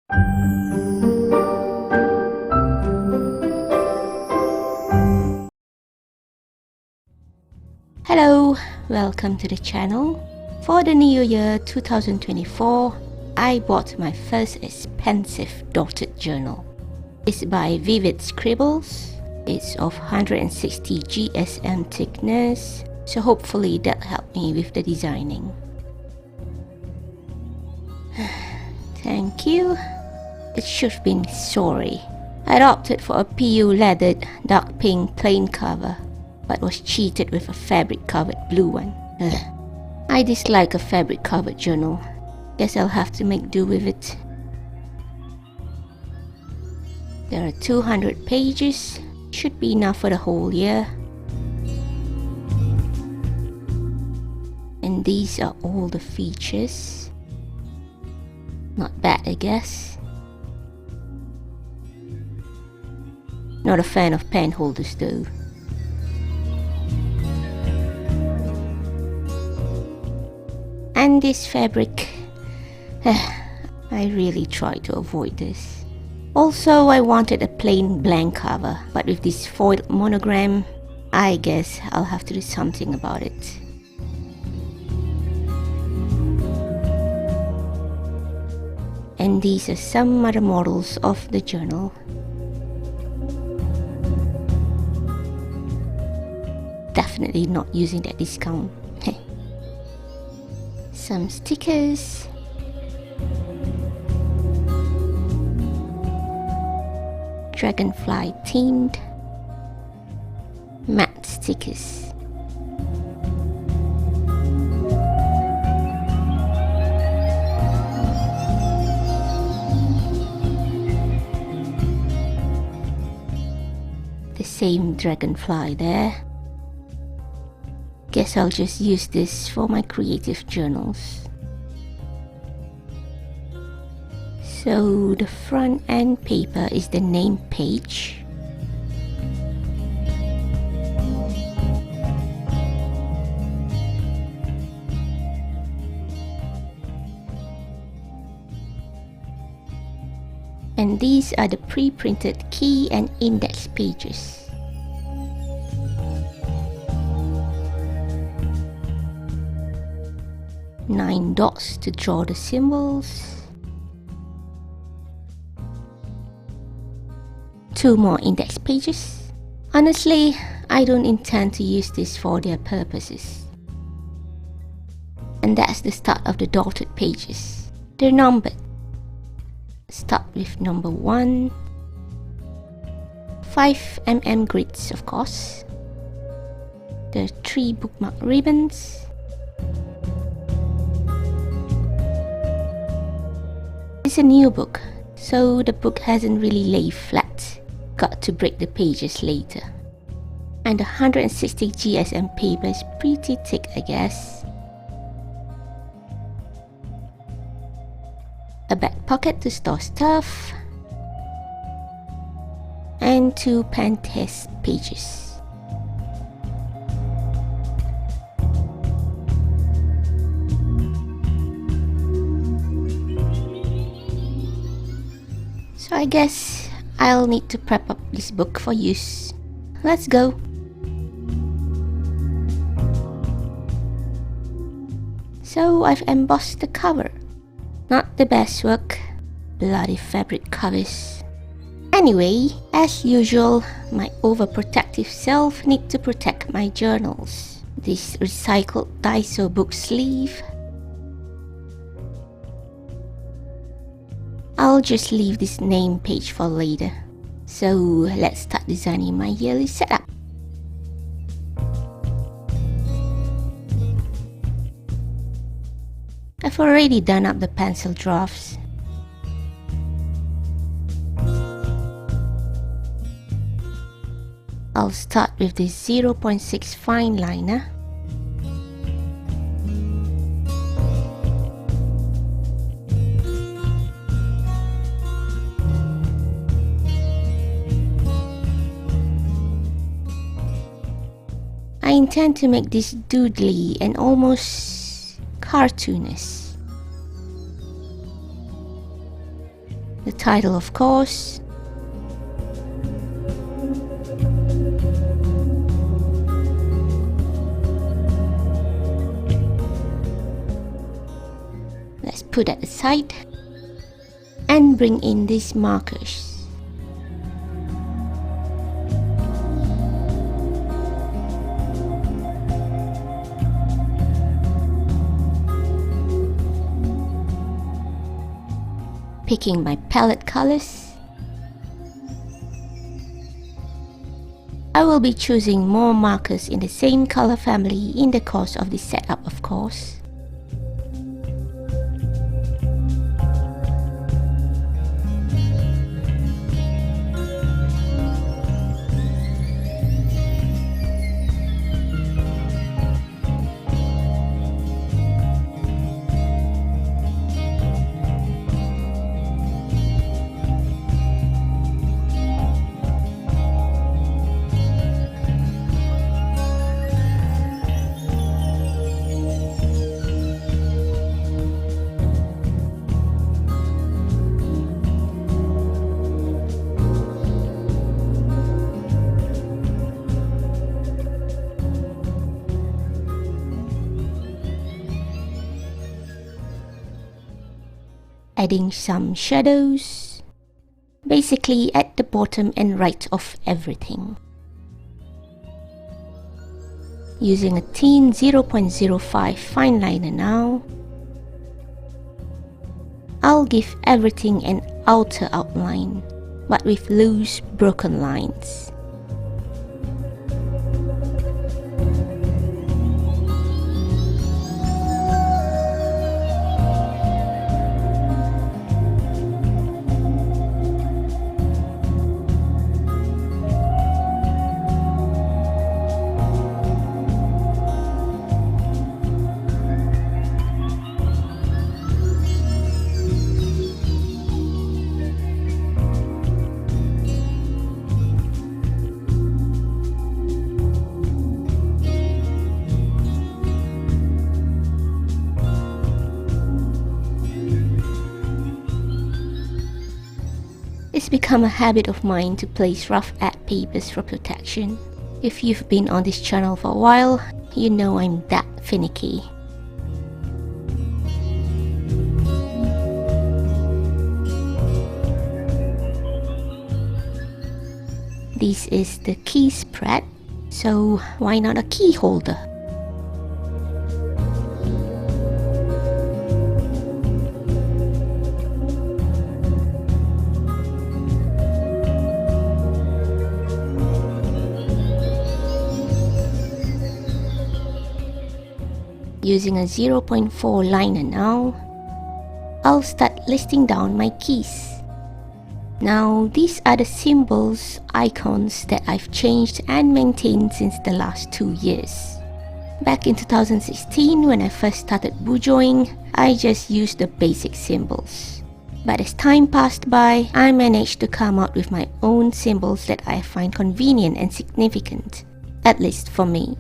Hello, welcome to the channel. For the new year 2024, I bought my first expensive dotted journal. It's by Vivid Scribbles. It's of 160 GSM thickness, so hopefully that'll help me with the designing. Thank you. It should have been sorry. I'd opted for a PU leathered dark pink plain cover, but was cheated with a fabric covered blue one. Ugh. I dislike a fabric covered journal. Guess I'll have to make do with it. There are 200 pages. Should be enough for the whole year. And these are all the features. Not bad, I guess. Not a fan of pen holders though. And this fabric, I really try to avoid this. Also, I wanted a plain blank cover, but with this foiled monogram, I guess I'll have to do something about it. And these are some other models of the journal. Definitely not using that discount. Some stickers. Dragonfly themed. Matte stickers. The same dragonfly there. Guess I'll just use this for my creative journals. So the front end paper is the name page. And these are the pre-printed key and index pages. Nine dots to draw the symbols. 2 more index pages. Honestly, I don't intend to use this for their purposes. And that's the start of the dotted pages. They're numbered. Start with number 1. 5mm grids, of course. There are 3 bookmark ribbons. It's a new book, so the book hasn't really laid flat. Got to break the pages later. And the 160 GSM paper is pretty thick, I guess. A back pocket to store stuff. And 2 pen test pages. So I guess I'll need to prep up this book for use. Let's go! So I've embossed the cover. Not the best work. Bloody fabric covers. Anyway, as usual, my overprotective self needs to protect my journals. This recycled Daiso book sleeve. I'll just leave this name page for later. So let's start designing my yearly setup. I've already done up the pencil drafts. I'll start with the 0.6 fine liner. I intend to make this doodly and almost cartoonish. the title of course, let's put that aside and bring in these markers. Picking my palette colors, I will be choosing more markers in the same color family in the course of this setup, of course. Adding some shadows, basically at the bottom and right of everything. Using a thin 0.05 fine liner now, I'll give everything an outer outline, but with loose broken lines. It's become a habit of mine to place rough art papers for protection. If you've been on this channel for a while, you know I'm that finicky. This is the key spread, so why not a key holder? Using a 0.4 liner now, I'll start listing down my keys. Now these are the symbols, icons that I've changed and maintained since the last 2 years. Back in 2016 when I first started Bujoing, I just used the basic symbols. But as time passed by, I managed to come out with my own symbols that I find convenient and significant, at least for me.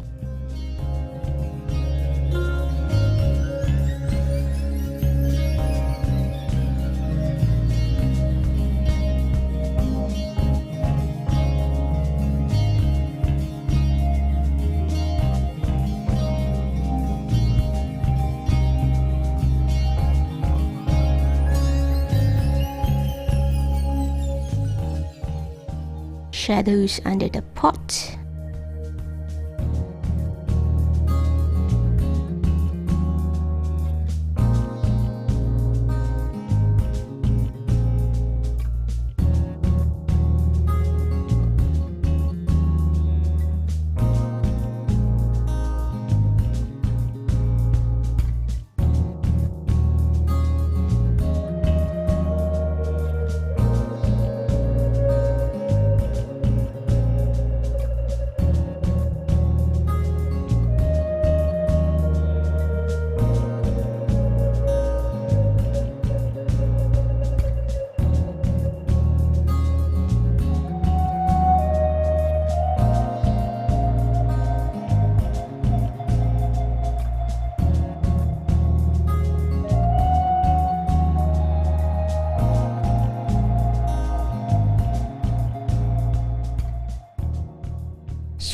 Shadows under the pot.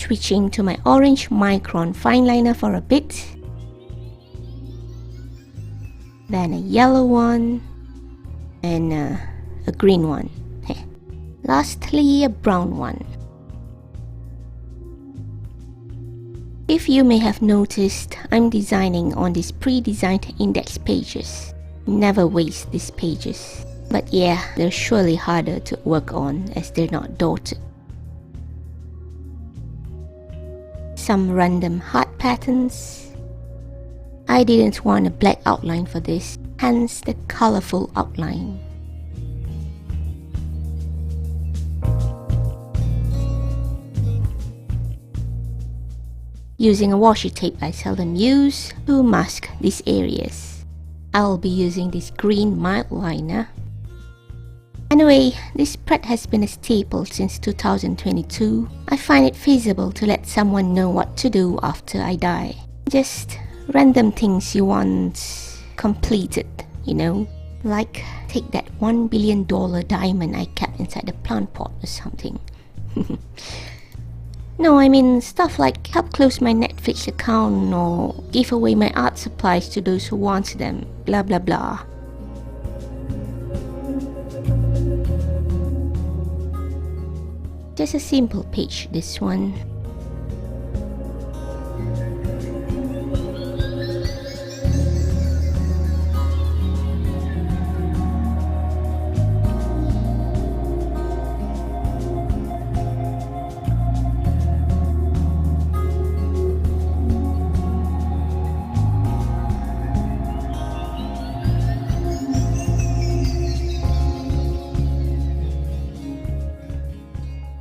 switching to my orange Micron fine liner for a bit, then a yellow one, and a green one. Lastly, a brown one. If you may have noticed, I'm designing on these pre-designed index pages. Never waste these pages. But yeah, they're surely harder to work on as they're not dotted. Some random heart patterns. I didn't want a black outline for this, hence the colorful outline. Using a washi tape I seldom use to mask these areas. I'll be using this green mild liner. Anyway, this spread has been a staple since 2022. I find it feasible to let someone know what to do after I die. Just random things you want completed, you know? Like, take that $1 billion diamond I kept inside the plant pot or something. No, I mean stuff like help close my Netflix account or give away my art supplies to those who want them, blah blah blah. Just a simple page, this one.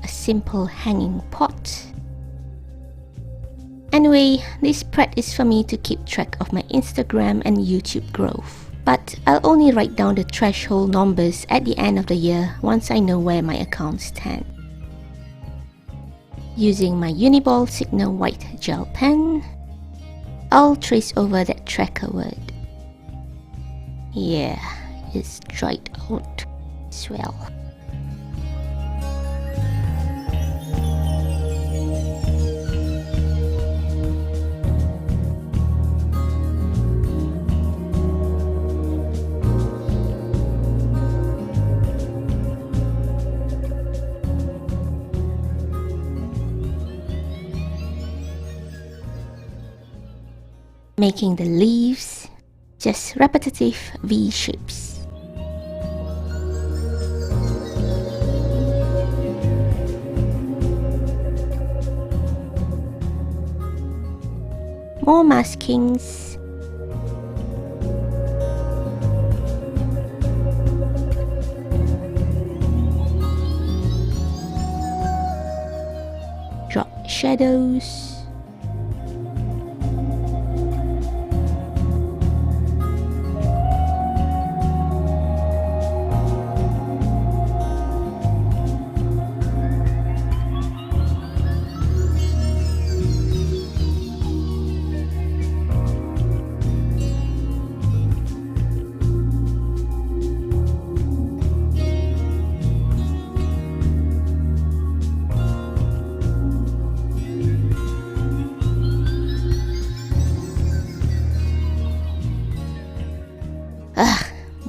Simple hanging pot. Anyway, this spread is for me to keep track of my Instagram and YouTube growth. But I'll only write down the threshold numbers at the end of the year once I know where my accounts stand. Using my Uniball Sigma white gel pen, I'll trace over that tracker word. Yeah, it's dried out. Swell. Making the leaves just repetitive V shapes. More maskings. Drop shadows.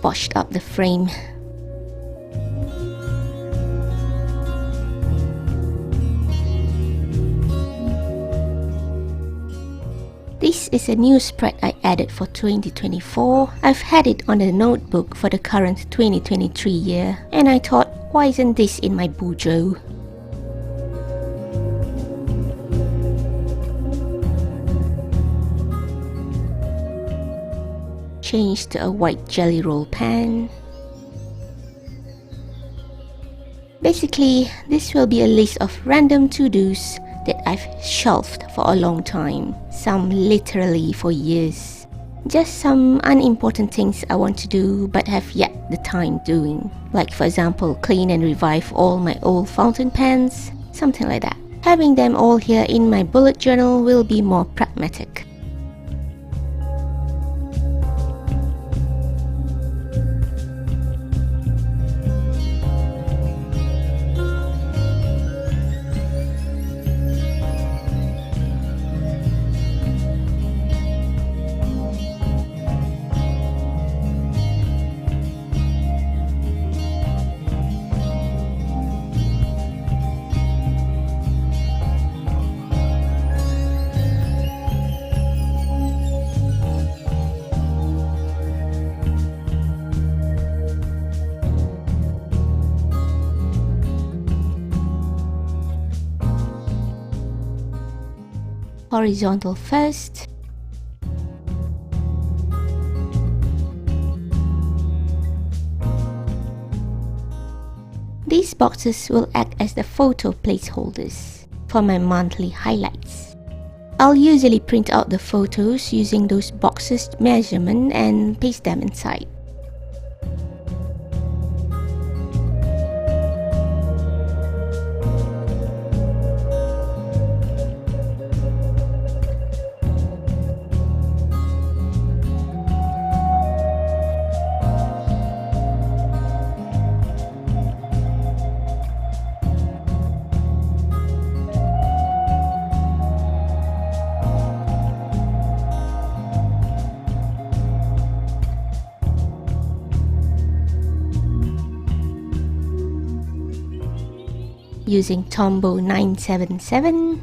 Botched up the frame. This is a new spread I added for 2024. I've had it on the notebook for the current 2023 year, and I thought, why isn't this in my bujo? Change to a white jelly roll pan. Basically, this will be a list of random to-dos that I've shelved for a long time, some literally for years. Just some unimportant things I want to do but have yet the time doing. Like for example, clean and revive all my old fountain pens, something like that. Having them all here in my bullet journal will be more pragmatic. Horizontal first. These boxes will act as the photo placeholders for my monthly highlights. I'll usually print out the photos using those boxes measurement and paste them inside. Using Tombow 977.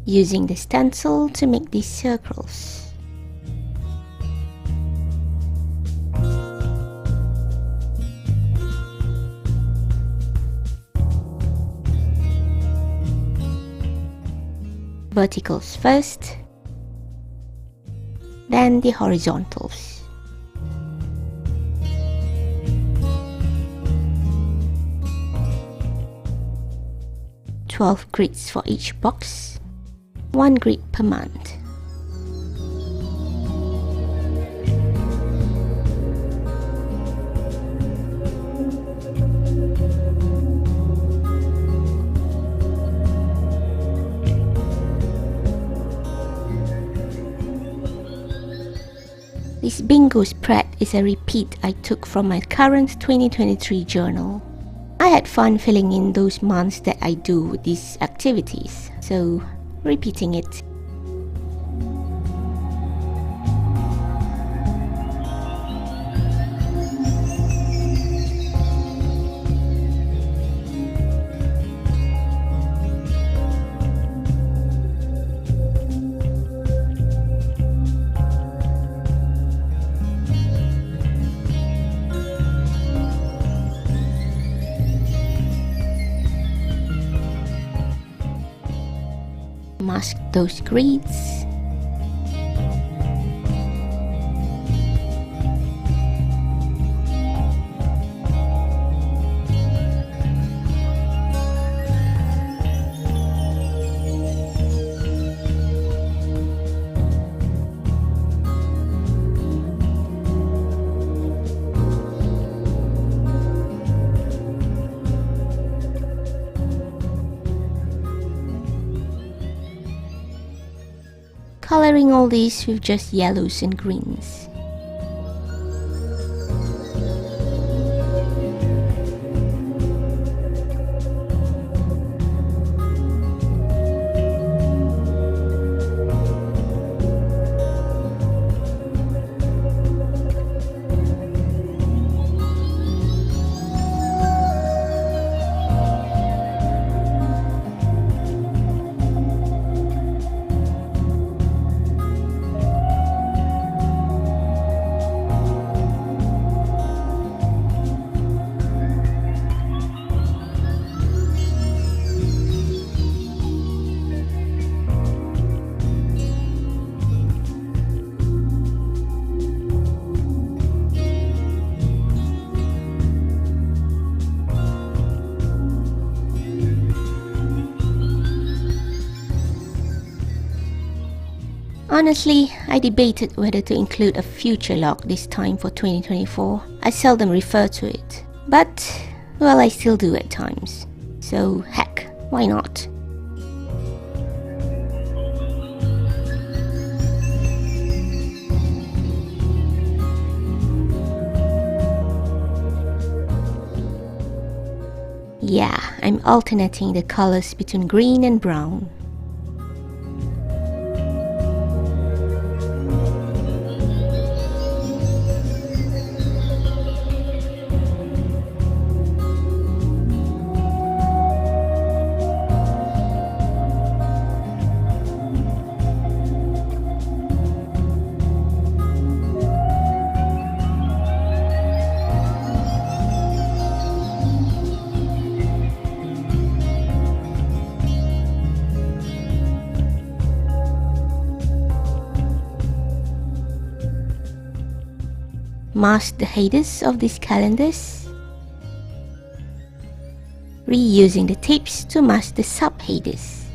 Using the stencil to make these circles. Verticals first, then the horizontals. "12 grids for each box, 1 grid per month." This bingo spread is a repeat I took from my current 2023 journal. I had fun filling in those months that I do these activities, so repeating it. Mask those grids. Coloring all these with just yellows and greens. Honestly, I debated whether to include a future log this time for 2024. I seldom refer to it, but, well, I still do at times. So, heck, why not? yeah, I'm alternating the colors between green and brown. Mask the headers of these calendars, reusing the tips to mask the sub-headers.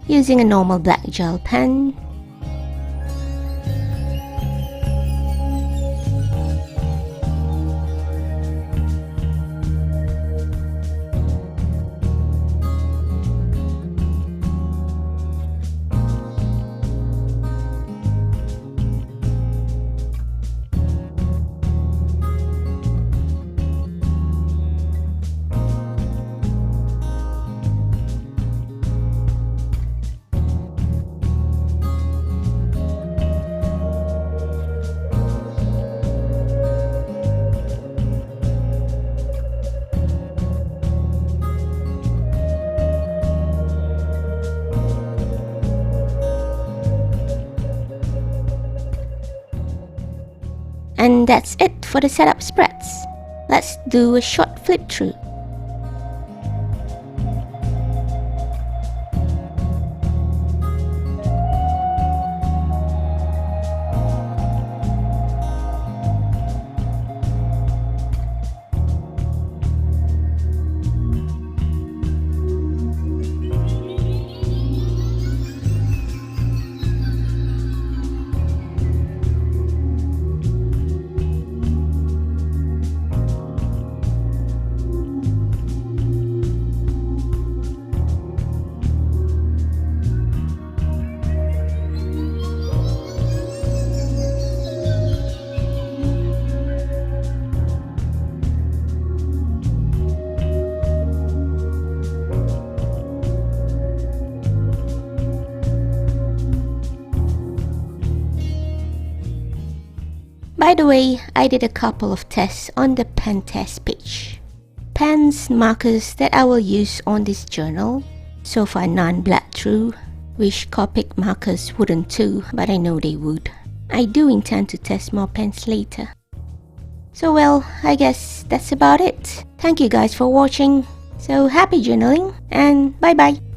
Using a normal black gel pen, and that's it for the setup spreads. Let's do a short flip through. By the way, I did a couple of tests on the pen test page. Pens, markers that I will use on this journal. So far none bled through. Wish Copic markers wouldn't too, but I know they would. I do intend to test more pens later. So well, I guess that's about it. Thank you guys for watching. So happy journaling and bye bye.